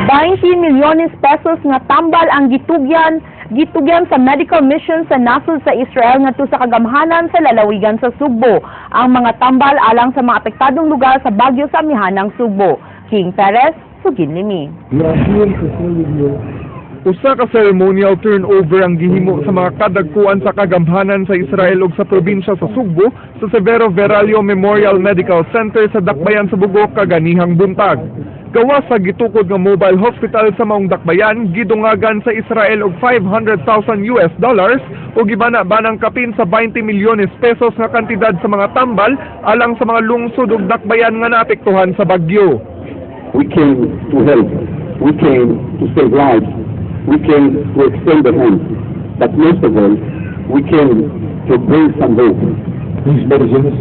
20 milyones pesos nga tambal ang gitugyan sa medical mission sa nasod sa Israel ngadto sa kagamhanan sa lalawigan sa Sugbo. Ang mga tambal alang sa mga apektadong lugar sa bagyo sa amihanang Sugbo. King Perez, Suginlimi. Usa ka ceremonial turnover ang gihimo sa mga kadagkuan sa kagamhanan sa Israel ug sa probinsya sa Sugbo sa Severo Veralio Memorial Medical Center sa Dakbayan sa Bugok kaganihang buntag. Gawas sa gitukod nga mobile hospital sa maong Dakbayan, gidungagan sa Israel og $500,000 o gibana-banang kapin sa 20 milyones pesos nga kantidad sa mga tambal alang sa mga lungsod ug Dakbayan nga naapektuhan sa bagyo. We came to help. We came to save lives. We came to extend a hand, but most of all, we came to bring some hope. These medicines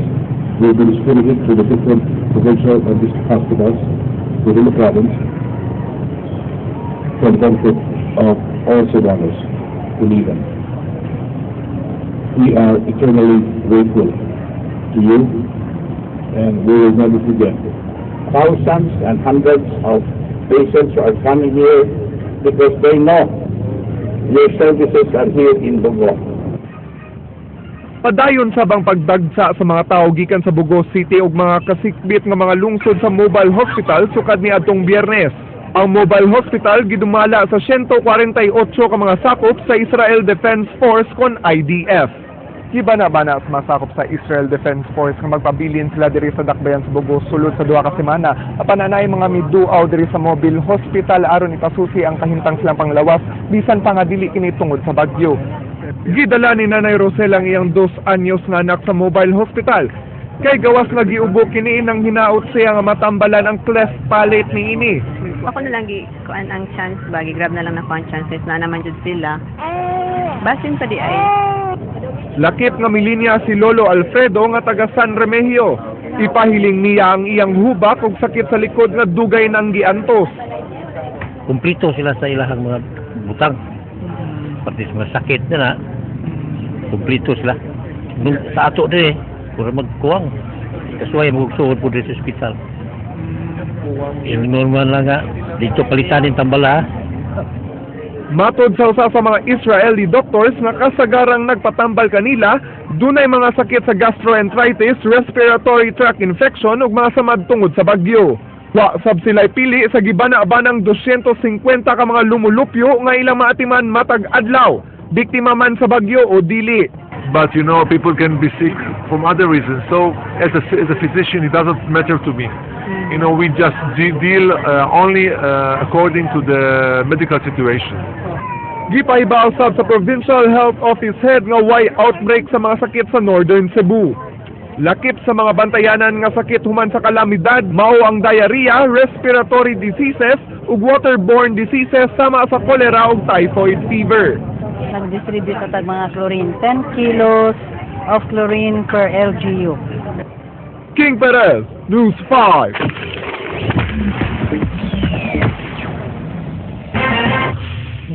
will be distributed to the different provincial and district hospitals within the province for the benefit of all Sudanese who need them. We are eternally grateful to you, and we will never forget. Thousands and hundreds of patients are coming here because they know your services are here in Bugok. Padayon sabang pagdagsa sa mga tao gikan sa Bugos City ug mga kasikbit nga mga lungsod sa mobile hospital sukad niadtong Biyernes. Ang mobile hospital gidumala sa 148 ka mga sakop sa Israel Defense Force kon IDF. Gibana-bana sa mga sakop sa Israel Defense Force nga magpabilin sila diri sa Dakbayan sa Bugos sulod sa 2 ka semana. Apan anay mga miduaw diri sa mobile hospital aron ipasusi ang kahintang silang panglawas bisan pa nga dili kini tungod sa bagyo. Gidala ni Nanay Rosel ang iyang 2 anyos nga anak sa mobile hospital. Kay gawas nga giubo kini nang hinaot siya nga matambalan ang cleft palate ni ini. Ako na lang kuan ang chance grab na lang na kuan chances na naman jud sila. Basin pa di ay. Lakip nga milinya si Lolo Alfredo nga taga San Remigio. Ipahiling niya ang iyang hubak ug sakit sa likod nga dugay nang giantos. Kumplito sila sa ilahang mga butang. Pati sa sakit na kumplito sila. Nung sa ato din pura magkuwang. Kasuway magugsuhod po din sa ospital. Yung normal lang nga, dito palitanin tambala. Matod sa usa sa mga Israeli doctors na kasagarang nagpatambal kanila, dunay mga sakit sa gastroenteritis, respiratory tract infection ug mga samad tungod sa bagyo. Wa sab sila'y pili sa gibana-banang 250 ka mga lumulupyo nga ilang maatiman matag adlaw, biktima man sa bagyo o dili. But you know, people can be sick from other reasons. So as a physician, it doesn't matter to me. You know, we just deal only according to the medical situation. Gipahibaw sab sa Provincial Health Office Head nga way outbreak sa mga sakit sa Northern Cebu. Lakip sa mga bantayanan nga sakit human sa kalamidad mao ang diarrhea, respiratory diseases ug waterborne diseases sama sa cholera ug typhoid fever. Nag-distribute sa mga chlorine, 10 kilos of chlorine per LGU. King Perez, News 5.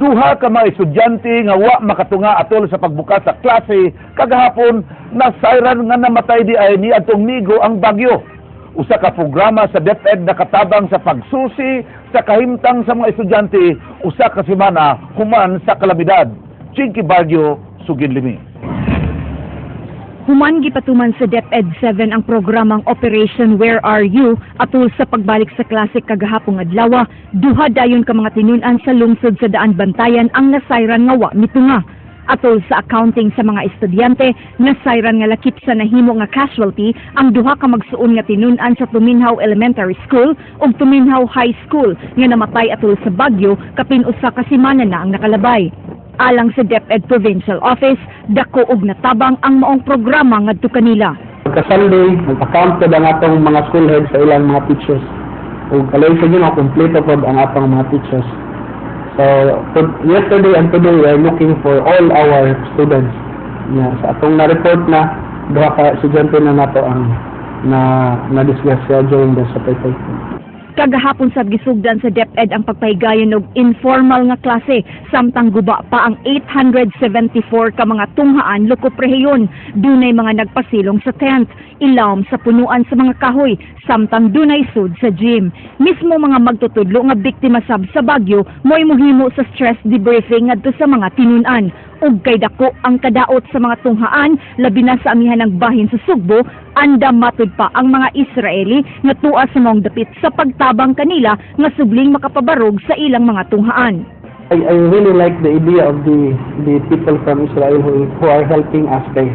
Duha ka mga estudyante nga wa makatunga atol sa pagbukas sa klase kagahapon nasayran nga namatay di ay ni adtong Migo ang bagyo. Usa ka programa sa DepEd nakatabang sa pagsusi sa kahimtang sa mga estudyante usa ka semana human sa kalamidad. Chinky Baguio, Suginlimi. Human gipatuman sa DepEd 7 ang programang Operation Where Are You atol sa pagbalik sa klase kagahapong adlaw. Duha dayon ka mga tinun-an sa lungsod sa Daan Bantayan ang nasayran nga wa mitunga. Atol sa accounting sa mga estudyante, nasayran nga lakip sa nahimo nga casualty ang duha ka magsuon nga tinun-an sa Tuminhaw Elementary School ug Tuminhaw High School nga namatay atol sa bagyo kapin usa ka semana na ang nakalabay. Alang sa DepEd Provincial Office, dako og natabang ang maong programa ngadto kanila. Pagka-Sunday, mag-account ko ang atong mga school heads sa ilang mga teachers. Ug alay sa yun, kompleto po ang atong mga teachers. So, yesterday and today, we are looking for all our students. Sa atong na-report na, duha ka estudyante na nato ang na-discuss during the Saturday. Kagahapon sa gisugdan sa DepEd ang pagpahigayon og informal nga klase samtang guba pa ang 874 ka mga tunghaan lukop rehiyon. Dunay mga nagpasilong sa tent, ilawom sa punuan sa mga kahoy samtang dunay sud sa gym. Mismo mga magtutudlo nga biktima sab sa bagyo mo'y mohimo sa stress debriefing ngadto sa mga tinun-an. Ug kay dako ang kadaot sa mga tunghaan labi na sa amihan ng bahin sa Sugbo, anda matud pa ang mga Israeli nga tuwa sa mong dapit sa pagtabang kanila nga subling makapabarog sa ilang mga tunghaan. I really like the idea of the people from Israel who are helping us kay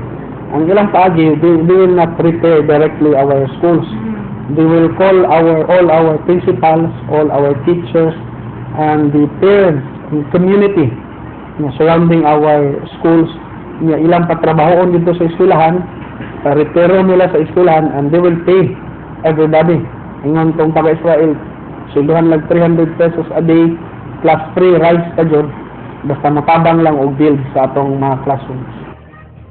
ang ilang paagi they will not prepare directly our schools. They will call all our principals, all our teachers, and the parents, the community surrounding our schools. Ilang patrabahoon dito sa eskwelahan, retiro nila sa eskwelahan, and they will pay everybody. Ingon tong taga-Israel, silduhan lang 300 pesos a day, plus free rice ka dyan, basta matabang lang og build sa atong mga classrooms.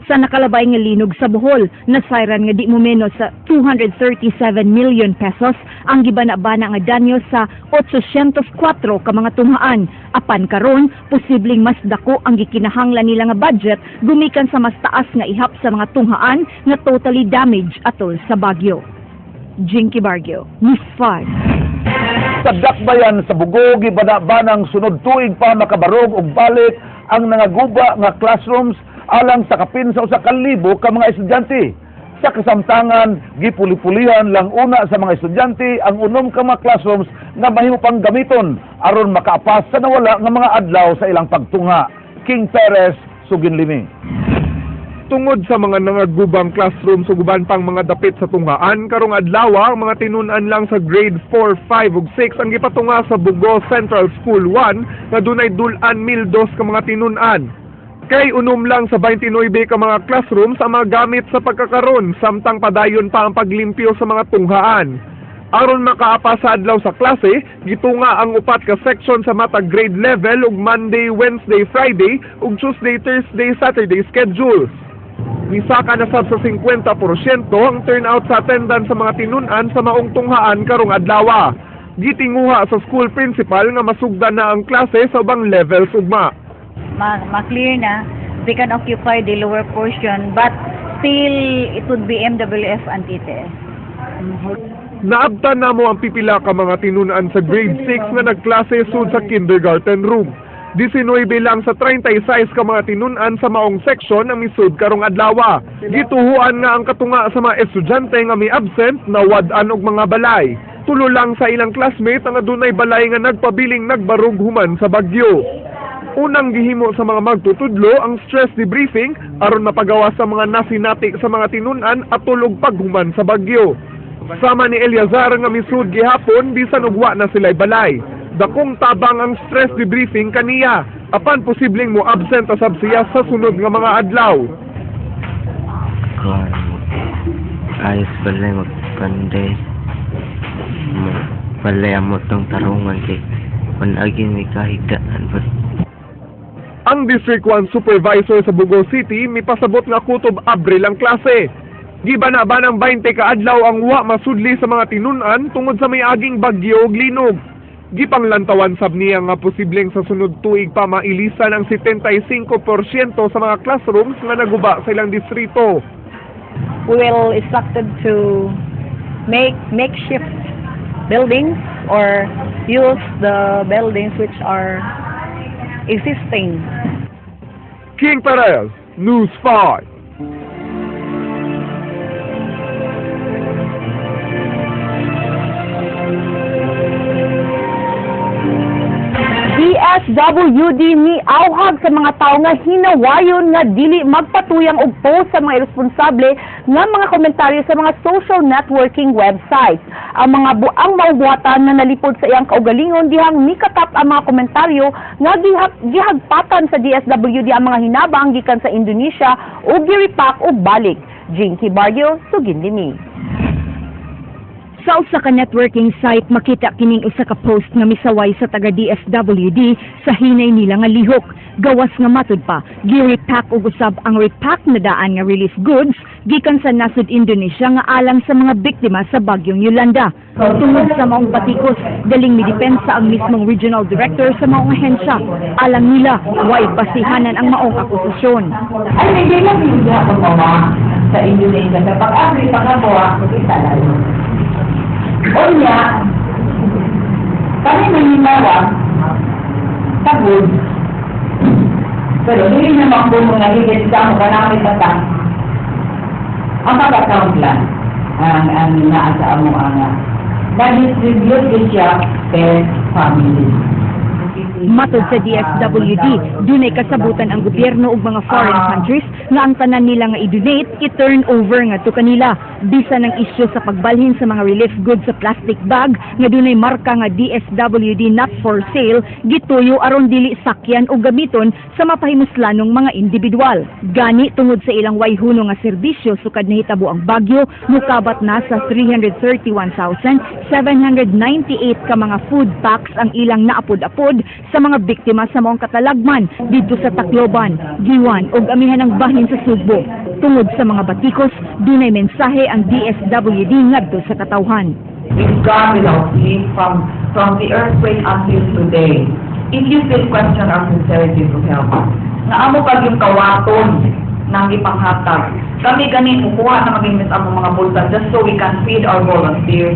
Sa nakalabay nga linog sa Bohol, nasayran nga di mo menos sa 237 million pesos ang gibana-bana nga danyo sa 804 ka mga tunghaan. Apan karon, posibleng mas dako ang gikinahanglan nila nga budget gumikan sa mas taas nga ihap sa mga tunghaan nga totally damaged atol sa bagyo. Jinky Bargio, News 5. Sa dakbayan sa Bugo, gibana-banang sunod tuig pa makabarog og balik ang nangaguba nga classrooms alang sa kapin sa 1,000 ka mga estudyante. Sa kasamtangan, gipuli-pulihan lang una sa mga estudyante ang unom ka mga classrooms nga mahimo pang gamiton aron makaapas sa nawala nga mga adlaw sa ilang pagtungha. King Perez, Suginlimi. Tungod sa mga nangagubang classroom sa guban pang mga dapit sa tunghaan, karong adlaw ang mga tinun-an lang sa grade 4, 5 ug 6 ang gipatunga sa Bugo Central School 1 nga dunay dulan 1,002 ka mga tinun-an. Kay unom lang sa 29 ka mga classrooms ang mga gamit sa pagkakaron samtang padayon pa ang paglimpyo sa mga tunghaan. Aron makaapas sa adlaw sa klase, gitunga ang upat ka section sa matag grade level ug Monday, Wednesday, Friday ug Tuesday, Thursday, Saturday schedule. Misaka na sab sa 50% ang turnout sa attendance sa mga tinun-an sa maong tunghaan karong adlaw. Gitinguha sa school principal nga masugdan na ang klase sa ubang levels ugma. Ma-clear na, they can occupy the lower portion, but still it would be MWF and TTS. Naabtan na mo ang pipila ka mga tinun-an sa grade 6 nga nagklase sud sa kindergarten room. 19 lang sa 36 ka mga tinun-an sa maong section ang misud karong adlaw. Gituhuan nga ang katunga sa mga estudyante nga may absent na wad-an og mga balay. Tulo lang sa ilang classmate ang adunay balay nga nagpabiling nagbarug human sa bagyo. Unang gihimo sa mga magtutudlo ang stress debriefing aron mapagawas sa mga nasinati sa mga tinun-an at tulog paghuman sa bagyo. Sama ni Eliazar nga misud gihapon bisan ug wa na sila'y balay. Dakong tabang ang stress debriefing kaniya, apan posibleng mo absent asab siya sa sunod nga mga adlaw. Ayos balay magpanday. Balay amo tong tarungan kay panagin may kahigdaan. Ang District 1 Supervisor sa Bugo City mipasabot nga kutob Abril ang klase. Gibana-ba ng 20 ka adlaw ang wa masudli sa mga tinun-an tungod sa may aging bagyo ug linog. Gipanglantawan sab niya nga posibleng sa sunod tuig pa mailisan ang 75% sa mga classrooms nga naguba sa ilang distrito. We will instructed to make makeshift buildings or use the buildings which are existing. King Perez, News 5. DSWD miawhag sa mga tao nga hinawayon nga dili magpatuyang og post sa mga irresponsable nga mga komentaryo sa mga social networking websites. Ang mga buang maubuhatan na nalipod sa iyang kaugalingon dihang mikatap ang mga komentaryo nga gihagpatan sa DSWD ang mga hinabang gikan sa Indonesia ug giripak og balik. Jinky Bargio, Suginlimi. Sa usa ka networking site makita kining usa ka post nga misaway sa taga DSWD sa hinay nila nga lihok. Gawas nga matud pa, gi-repack og usab ang repack na daan nga relief goods gikan sa nasud Indonesia nga alang sa mga biktima sa bagyong Yolanda. Tungod sa maong batikos, galing midepensa ang mismong regional director sa maong ahensya. Alang nila, way basihanan ang maong akusasyon. Ay, hindi lang hindi ako gumawa sa Indonesia. Sa pag-agri, pag-gawa, kita lang. O niya, kami naninawa, tagod. Pero hindi naman po mga higit sa mga namin tatang. Ang pag-account lang, ang naasa mo ang na-distribute siya per family. Matod sa DSWD, dunay kasabutan ang gobyerno ug mga foreign countries nga ang tanan nila nga i-donate, i-turn over nga to kanila. Bisan ang isyu sa pagbalhin sa mga relief goods sa plastic bag nga dunay marka nga DSWD not for sale, gituyo aron dili sakyan o gamiton sa mapahimuslanong mga individual. Gani tungod sa ilang wayhuno nga serbisyo sukad nahitabo ang bagyo, mukabat na sa 331,798 ka mga food packs ang ilang naapod-apod sa mga biktima sa maong katalagman dito sa Tacloban, Giwan ug amihan ng bahin sa Sugbo. Tungod sa mga batikos, dunay mensahe ang DSWD ngadto sa katawhan. We've gone without sleep from the earthquake until today. If you still question our sincerity to help, na amo pag yung kawaton ng ipanghatag, kami gani kukuha na magimit ang mga bulsa just so we can feed our volunteers.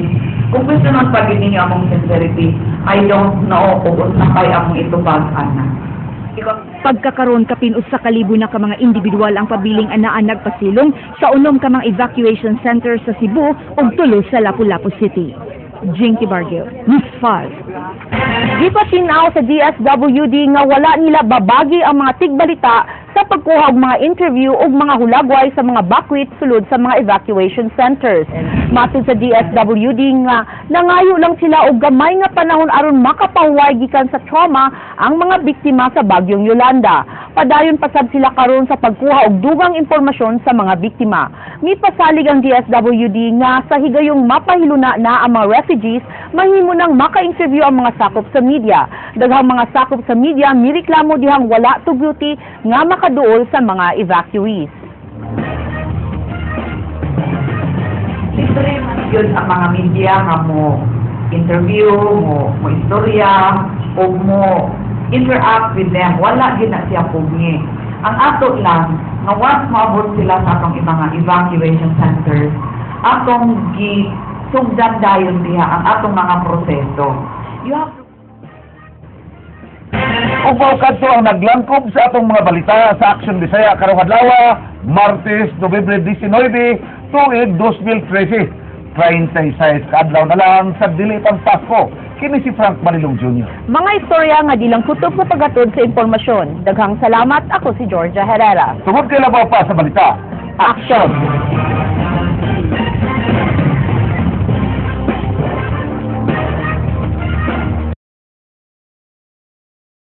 Kung gusto nun pag ninyo among sincerity, I don't know kung usapay among itubag, ana. Pagkakaroon kapin usa ka libo na ka mga individual ang pabiling anaan nagpasilong sa unom ka mga evacuation center sa Cebu ug tulo sa Lapu-Lapu City. Jinky Bargil, News 5. Gipasinaw sa DSWD nga wala nila babagi ang mga tigbalita sa pagkuha og mga interview ug mga hulagway sa mga bakwit sulod sa mga evacuation centers. Matod sa DSWD nga nangayo lang sila og gamay nga panahon aron makapahuway gikan sa trauma ang mga biktima sa bagyong Yolanda. Padayon pasab sila karon sa pagkuha og dugang impormasyon sa mga biktima. Mipasalig ang DSWD nga sa higayong mapahiluna na ang mga refugees, mahimo nang maka-interview ang mga sakop sa media. Daghang mga sakop sa media mireklamo dihang wala tugyuti nga makaduol sa mga evacuees. Libre yun ang mga media nga mo interview, mo istorya, o mo interact with them. Wala din na siya pugni. Ang ato lang, nga once maabot sila sa atong mga evacuation centers, atong sugdan dayon diha ang atong mga proseso. You have to... Upaw kadto ang naglangkob sa atong mga balita sa Action Bisaya karong adlaw, Martes, Nobyembre 19, tuig 2013. 36 kaadlaw na lang sa dili pang Pasko. Kini si Frank Manilong Jr. Mga istorya nga dilang kutob sa paghatod sa impormasyon. Daghang salamat, ako si Georgia Herrera. Tungod kay labaw pa sa balita, Action!